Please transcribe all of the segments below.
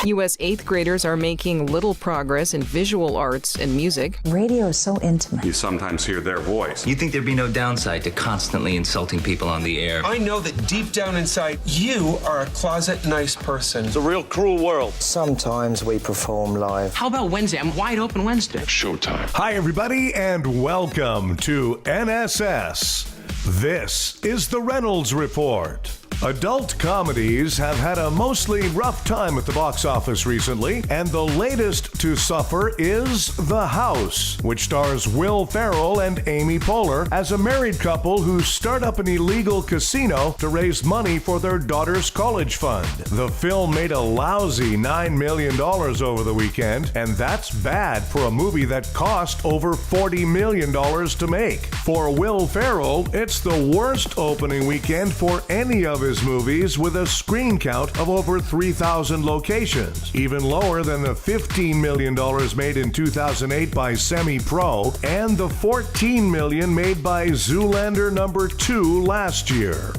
U.S. 8th graders are making little progress in visual arts and music. Radio is so intimate. You sometimes hear their voice. You think there'd be no downside to constantly insulting people on the air. I know that deep down inside, you are a closet nice person. It's a real cruel world. Sometimes we perform live. How about Wednesday? I'm wide open Wednesday. Showtime. Hi, everybody, and welcome to NSS. This is the Reynolds Report. Adult comedies have had a mostly rough time at the box office recently, and the latest to suffer is The House, which stars Will Ferrell and Amy Poehler as a married couple who start up an illegal casino to raise money for their daughter's college fund. The film made a lousy $9 million over the weekend, and that's bad for a movie that cost over $40 million to make. For Will Ferrell, it's the worst opening weekend for any of his movies, with a screen count of over 3,000 locations, even lower than the $15 million made in 2008 by Semi-Pro and the $14 million made by Zoolander number 2 last year.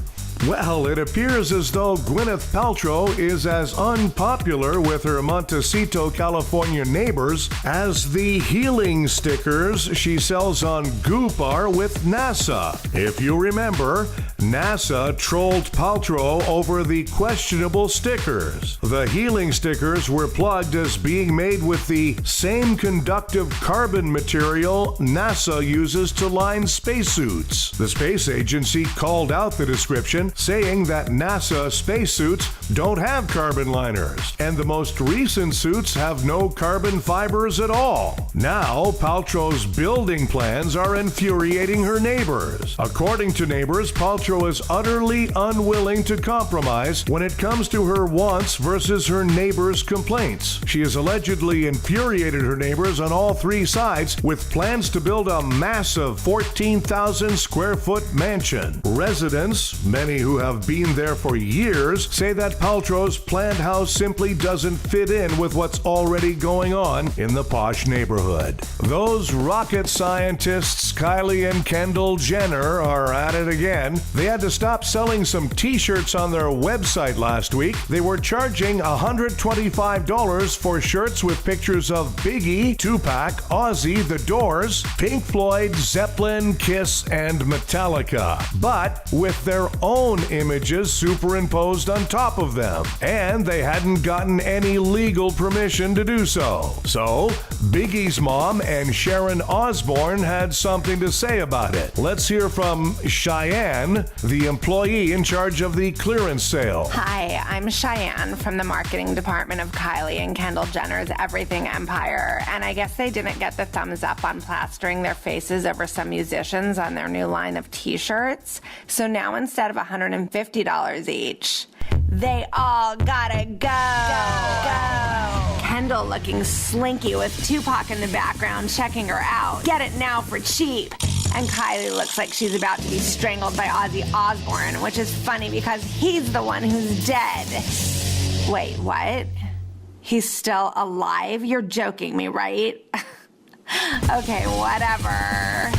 Well, it appears as though Gwyneth Paltrow is as unpopular with her Montecito, California neighbors as the healing stickers she sells on Goop are with NASA. If you remember, NASA trolled Paltrow over the questionable stickers. The healing stickers were plugged as being made with the same conductive carbon material NASA uses to line spacesuits. The space agency called out the description, saying that NASA spacesuits don't have carbon liners, and the most recent suits have no carbon fibers at all. Now, Paltrow's building plans are infuriating her neighbors. According to neighbors, Paltrow is utterly unwilling to compromise when it comes to her wants versus her neighbors' complaints. She has allegedly infuriated her neighbors on all three sides with plans to build a massive 14,000 square foot mansion. Residents, many who have been there for years, say that Paltrow's planned house simply doesn't fit in with what's already going on in the posh neighborhood. Those rocket scientists Kylie and Kendall Jenner are at it again. They had to stop selling some t-shirts on their website last week. They were charging $125 for shirts with pictures of Biggie, Tupac, Ozzy, The Doors, Pink Floyd, Zeppelin, Kiss, and Metallica, but with their own images superimposed on top of them, and they hadn't gotten any legal permission to do so. So, Biggie's mom and Sharon Osbourne had something to say about it. Let's hear from Cheyenne, the employee in charge of the clearance sale. Hi, I'm Cheyenne from the marketing department of Kylie and Kendall Jenner's Everything Empire, and I guess they didn't get the thumbs up on plastering their faces over some musicians on their new line of t-shirts. So now instead of $150 each, they all gotta go. Kendall looking slinky with Tupac in the background checking her out. Get it now for cheap. And Kylie looks like she's about to be strangled by Ozzy Osbourne, which is funny because he's the one who's dead. Wait, what? He's still alive? You're joking me, right? Okay, whatever.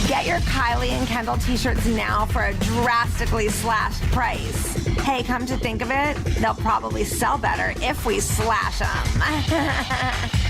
Get your Kylie and Kendall t-shirts now for a drastically slashed price. Hey, come to think of it, they'll probably sell better if we slash them.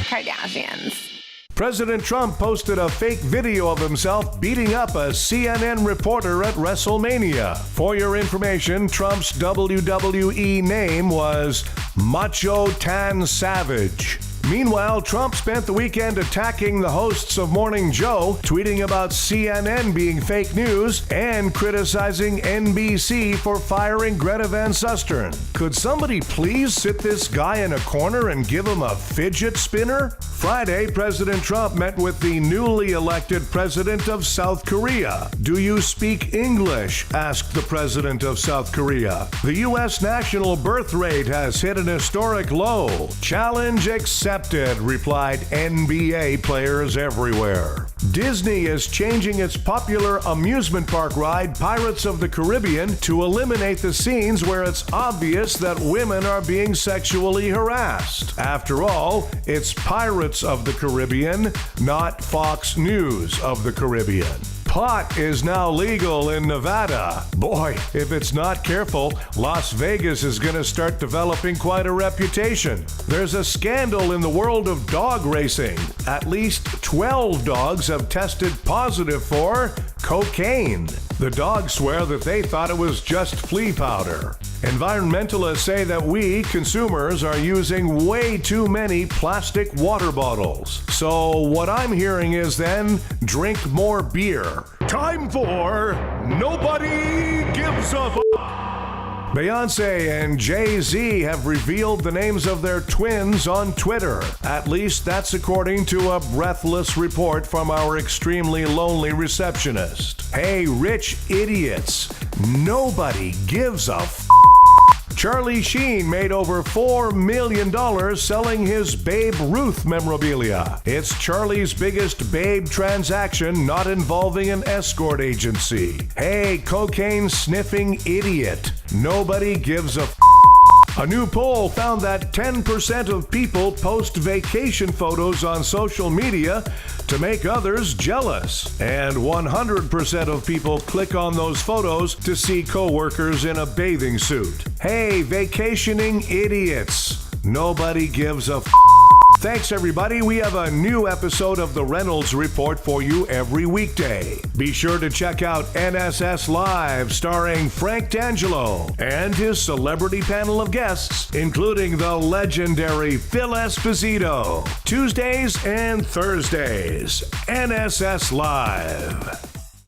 Kardashians. President Trump posted a fake video of himself beating up a CNN reporter at WrestleMania. For your information, Trump's WWE name was Macho Tan Savage. Meanwhile, Trump spent the weekend attacking the hosts of Morning Joe, tweeting about CNN being fake news and criticizing NBC for firing Greta Van Susteren. Could somebody please sit this guy in a corner and give him a fidget spinner? Friday, President Trump met with the newly elected president of South Korea. Do you speak English? Asked the president of South Korea. The U.S. national birth rate has hit an historic low. Challenge accepted, replied NBA players everywhere. Disney is changing its popular amusement park ride Pirates of the Caribbean to eliminate the scenes where it's obvious that women are being sexually harassed. After all, it's Pirates of the Caribbean, not Fox News of the Caribbean. Pot is now legal in Nevada. Boy, if it's not careful, Las Vegas is going to start developing quite a reputation. There's a scandal in the world of dog racing. At least 12 dogs have tested positive for cocaine. The dogs swear that they thought it was just flea powder. Environmentalists say that we, consumers, are using way too many plastic water bottles. So what I'm hearing is then, drink more beer. Time for Nobody Gives a F***. Beyonce and Jay-Z have revealed the names of their twins on Twitter. At least that's according to a breathless report from our extremely lonely receptionist. Hey, rich idiots, nobody gives a f***. Charlie Sheen made over $4 million selling his Babe Ruth memorabilia. It's Charlie's biggest Babe transaction not involving an escort agency. Hey, cocaine-sniffing idiot. Nobody gives a f***. A new poll found that 10% of people post vacation photos on social media to make others jealous. And 100% of people click on those photos to see coworkers in a bathing suit. Hey, vacationing idiots. Nobody gives a f***. Thanks, everybody. We have a new episode of the Reynolds Report for you every weekday. Be sure to check out NSS Live, starring Frank D'Angelo and his celebrity panel of guests, including the legendary Phil Esposito. Tuesdays and Thursdays. NSS Live.